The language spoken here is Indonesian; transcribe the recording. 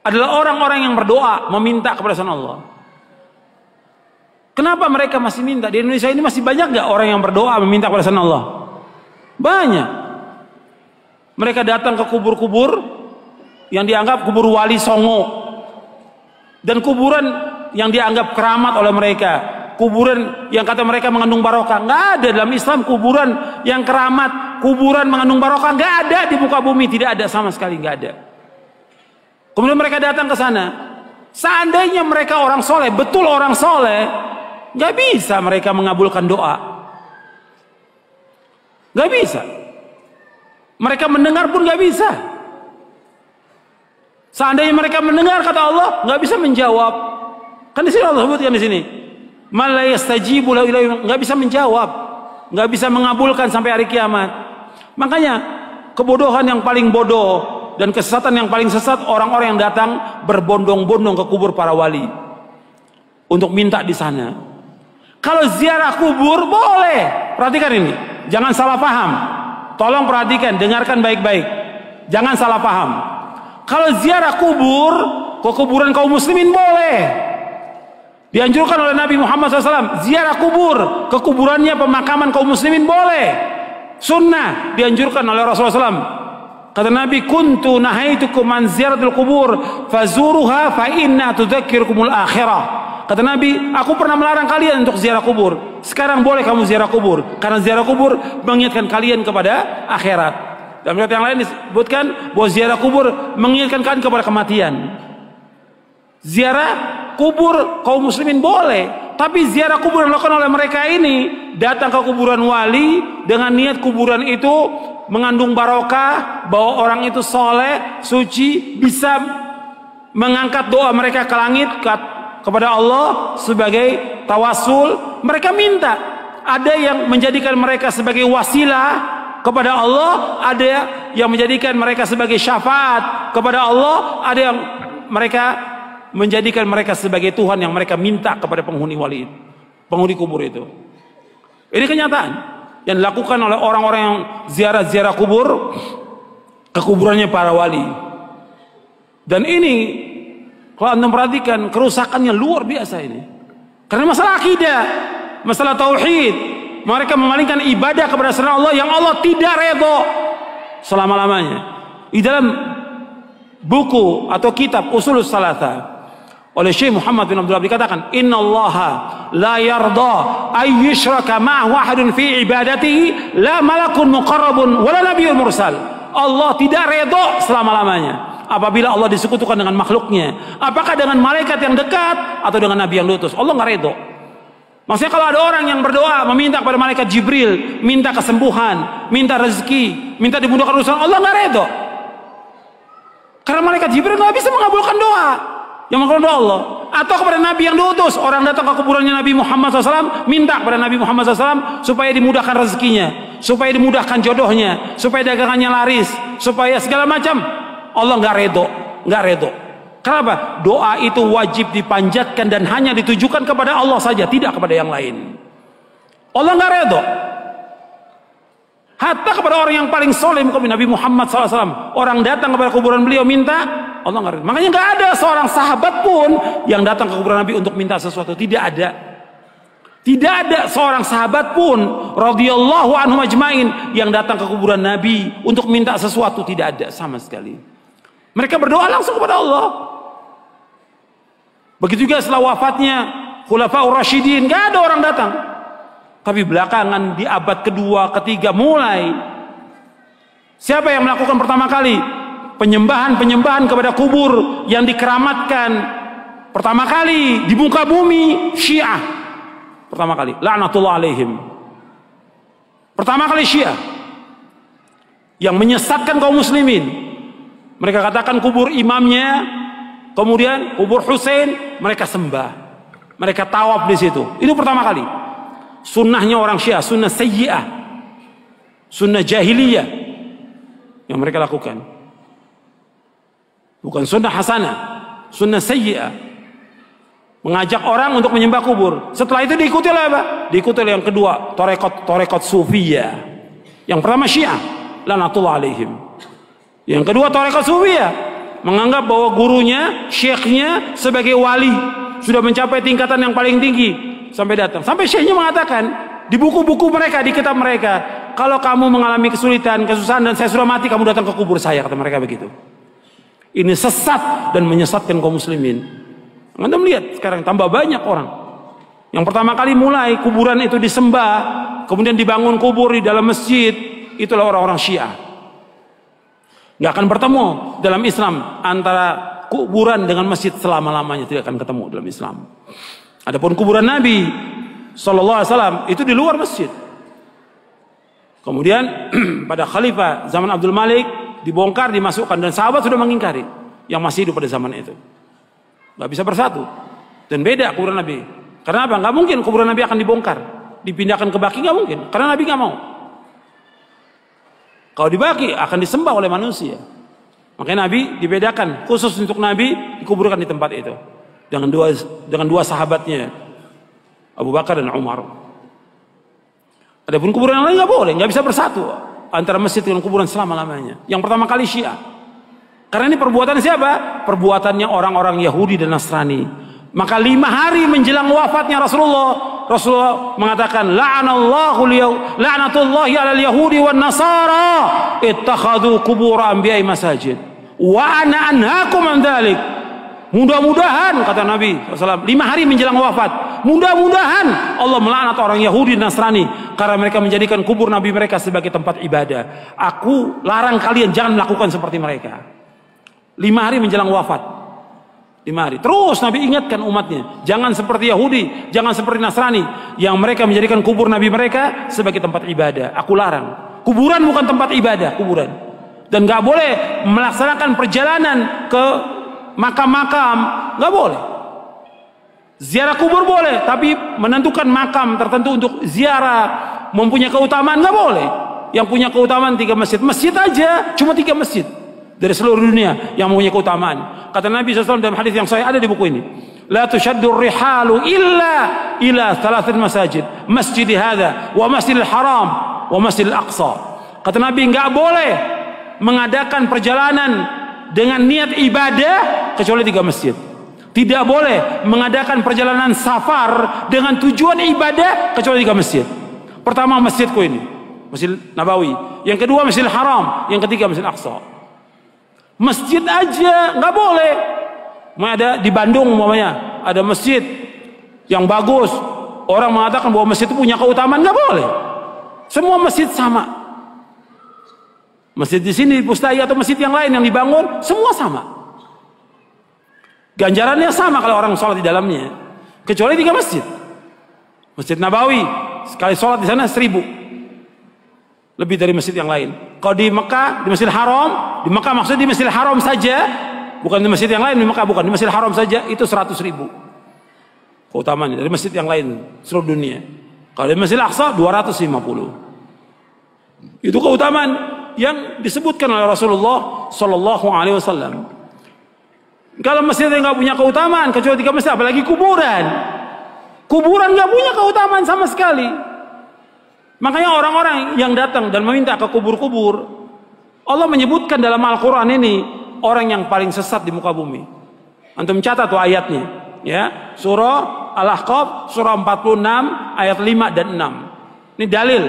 adalah orang-orang yang berdoa meminta kepada selain Allah. Kenapa mereka masih minta? Di Indonesia ini masih banyak nggak orang yang berdoa meminta kepada selain Allah? Banyak. Mereka datang ke kubur-kubur yang dianggap kubur wali songo, dan kuburan yang dianggap keramat oleh mereka, kuburan yang kata mereka mengandung barokah. Nggak ada dalam Islam kuburan yang keramat, kuburan mengandung barokah, nggak ada di muka bumi, tidak ada sama sekali, nggak ada. Kemudian mereka datang ke sana. Seandainya mereka orang soleh, betul orang soleh, nggak bisa mereka mengabulkan doa, nggak bisa. Mereka mendengar pun nggak bisa. Seandainya mereka mendengar kata Allah, nggak bisa menjawab. Kan di sini Allah sebutkan di sini, man la yastajibu lahu nggak bisa menjawab, nggak bisa mengabulkan sampai hari kiamat. Makanya kebodohan yang paling bodoh dan kesesatan yang paling sesat orang-orang yang datang berbondong-bondong ke kubur para wali untuk minta di sana. Kalau ziarah kubur boleh, perhatikan ini, jangan salah paham. Tolong perhatikan, dengarkan baik-baik, jangan salah paham. Kalau ziarah kubur ke kuburan kaum muslimin boleh, dianjurkan oleh Nabi Muhammad SAW. Ziarah kubur ke kuburannya pemakaman kaum muslimin boleh, sunnah, dianjurkan oleh Rasulullah SAW. Kata Nabi, kuntu nahaitukum an ziyaratul kubur fazuruha fa inna tudzakirukumul akhirah. Kata Nabi, aku pernah melarang kalian untuk ziarah kubur. Sekarang boleh kamu ziarah kubur, karena ziarah kubur mengingatkan kalian kepada akhirat. Dalam riwayat yang lain disebutkan bahwa ziarah kubur mengingatkan kalian kepada kematian. Ziarah kubur kaum muslimin boleh, tapi ziarah kubur yang dilakukan oleh mereka ini, datang ke kuburan wali dengan niat kuburan itu mengandung barokah, bahwa orang itu soleh, suci, bisa mengangkat doa mereka ke langit, kepada Allah sebagai tawasul. Mereka minta, ada yang menjadikan mereka sebagai wasilah kepada Allah, ada yang menjadikan mereka sebagai syafaat kepada Allah, ada yang mereka menjadikan mereka sebagai Tuhan yang mereka minta kepada penghuni wali, penghuni kubur itu. Ini kenyataan yang dilakukan oleh orang-orang yang ziarah-ziarah kubur ke kuburannya para wali. Dan ini kalau anda perhatikan, kerusakannya luar biasa ini. Karena masalah akidah, masalah tauhid, mereka memalingkan ibadah kepada selain Allah yang Allah tidak redho selama-lamanya. Di dalam buku atau kitab Ushulus Tsalatsa oleh Syekh Muhammad bin Abdul Wahhab dikatakan, innallaha la yarda ay yushraka ma'ahu ahadun fi ibadatihi, la malakun muqarrabun wala nabiyyun mursal. Allah tidak redho selama-lamanya apabila Allah disekutukan dengan makhluknya, apakah dengan malaikat yang dekat atau dengan nabi yang diutus. Allah nggak redho. Maksudnya kalau ada orang yang berdoa meminta kepada malaikat Jibril, minta kesembuhan, minta rezeki, minta dimudahkan urusan, Allah nggak redho. Karena malaikat Jibril nggak bisa mengabulkan doa yang mengabulkan doa Allah. Atau kepada nabi yang diutus, orang datang ke kuburannya Nabi Muhammad SAW, minta kepada Nabi Muhammad SAW supaya dimudahkan rezekinya, supaya dimudahkan jodohnya, supaya dagangannya laris, supaya segala macam. Allah nggak redho, nggak redho. Kenapa? Doa itu wajib dipanjatkan dan hanya ditujukan kepada Allah saja, tidak kepada yang lain. Allah nggak redho. Hatta kepada orang yang paling soleh, Nabi Muhammad SAW, orang datang kepada kuburan beliau minta, Allah nggak redho. Makanya nggak ada seorang sahabat pun yang datang ke kuburan Nabi untuk minta sesuatu, tidak ada. Tidak ada seorang sahabat pun radhiyallahu anhum ajmain yang datang ke kuburan Nabi untuk minta sesuatu, tidak ada sama sekali. Mereka berdoa langsung kepada Allah. Begitu juga setelah wafatnya Khulafaur Rasyidin, nggak ada orang datang. Tapi belakangan di abad kedua, ketiga mulai, siapa yang melakukan pertama kali penyembahan kepada kubur yang dikeramatkan pertama kali di muka bumi? Syiah. Pertama kali, laknatullah alaihim. Pertama kali Syiah yang menyesatkan kaum muslimin. Mereka katakan kubur imamnya, kemudian kubur Husain mereka sembah, mereka tawaf di situ. Itu pertama kali. Sunnahnya orang Syiah, sunnah sayyi'ah, sunnah jahiliyah yang mereka lakukan. Bukan sunnah hasanah, sunnah sayyi'ah. Mengajak orang untuk menyembah kubur. Setelah itu diikuti oleh apa? Diikuti oleh yang kedua, torekot sufiyah. Yang pertama Syiah, laknatullah alaihim. Yang kedua tarekat Sufiyah, menganggap bahwa gurunya, syekhnya sebagai wali, sudah mencapai tingkatan yang paling tinggi, sampai datang. Sampai syekhnya mengatakan di buku-buku mereka, di kitab mereka, kalau kamu mengalami kesulitan, kesusahan dan saya sudah mati, kamu datang ke kubur saya, kata mereka begitu. Ini sesat dan menyesatkan kaum muslimin. Anda melihat sekarang tambah banyak orang yang pertama kali mulai kuburan itu disembah, kemudian dibangun kubur di dalam masjid, itulah orang-orang Syiah. Nggak akan bertemu dalam Islam antara kuburan dengan masjid selama-lamanya, tidak akan ketemu dalam Islam. Adapun kuburan Nabi Sallallahu Alaihi Wasallam itu di luar masjid. Kemudian pada Khalifah zaman Abdul Malik dibongkar, dimasukkan, dan sahabat sudah mengingkari yang masih hidup pada zaman itu. Nggak bisa bersatu dan beda kuburan Nabi. Karena apa? Nggak mungkin kuburan Nabi akan dibongkar, dipindahkan ke Baqi, nggak mungkin. Karena Nabi nggak mau. Kalau di Baqi akan disembah oleh manusia. Makanya Nabi dibedakan khusus untuk Nabi dikuburkan di tempat itu dengan dua sahabatnya, Abu Bakar dan Umar. Adapun kuburan yang lain nggak boleh, nggak bisa bersatu antara masjid dengan kuburan selama-lamanya. Yang pertama kali Syiah. Karena ini perbuatan siapa? Perbuatannya orang-orang Yahudi dan Nasrani. Maka 5 hari menjelang wafatnya Rasulullah mengatakan, la'natullahi 'alal yahudi wan nasara ittakhadhu qubur anbiya'i masajid wa ana anhaakum an dzalik. Mudah-mudahan, kata Nabi SAW, 5 hari menjelang wafat, mudah-mudahan Allah melaknat orang Yahudi dan Nasrani karena mereka menjadikan kubur Nabi mereka sebagai tempat ibadah. Aku larang kalian jangan melakukan seperti mereka. 5 hari menjelang wafat, 5 hari. Terus Nabi ingatkan umatnya, jangan seperti Yahudi, jangan seperti Nasrani yang mereka menjadikan kubur Nabi mereka sebagai tempat ibadah. Aku larang. Kuburan bukan tempat ibadah, kuburan. Dan nggak boleh melaksanakan perjalanan ke makam-makam, nggak boleh. Ziarah kubur boleh, tapi menentukan makam tertentu untuk ziarah mempunyai keutamaan nggak boleh. Yang punya keutamaan 3 masjid, masjid aja cuma 3 masjid dari seluruh dunia yang mempunyai keutamaan. Kata Nabi SAW dalam hadis yang sahih, ada di buku ini, la tushaddur rihalu illa ila 3 masajid, masjid hadza wa masjidil haram wa masjidil aqsa. Kata Nabi, nggak boleh mengadakan perjalanan dengan niat ibadah kecuali 3 masjid. Tidak boleh mengadakan perjalanan safar dengan tujuan ibadah kecuali 3 masjid. Pertama masjidku ini, Masjid Nabawi. Yang kedua Masjidil Haram. Yang ketiga Masjid Aqsa. Masjid aja nggak boleh. Ada di Bandung umpamanya ada masjid yang bagus, orang mengatakan bahwa masjid itu punya keutamaan, nggak boleh. Semua masjid sama. Masjid di sini di Pustai atau masjid yang lain yang dibangun semua sama. Ganjarannya sama kalau orang sholat di dalamnya, kecuali 3 masjid. Masjid Nabawi sekali sholat di sana 1000, lebih dari masjid yang lain. Kalau di Mekah, di Masjidil Haram, di Mekah maksudnya di Masjidil Haram saja, bukan di masjid yang lain. Di Mekah bukan, di Masjidil Haram saja itu 100.000 keutamaannya dari masjid yang lain seluruh dunia. Kalau di Masjidil Aqsa 250. Itu keutamaan yang disebutkan oleh Rasulullah Sallallahu Alaihi Wasallam. Kalau masjid yang nggak punya keutamaan kecuali 3 masjid, apalagi kuburan. Kuburan nggak punya keutamaan sama sekali. Makanya orang-orang yang datang dan meminta ke kubur-kubur, Allah menyebutkan dalam Al-Quran ini orang yang paling sesat di muka bumi. Antum catat tuh ayatnya, ya. Surah Al-Ahqaf, surah 46 ayat 5 dan 6. Ini dalil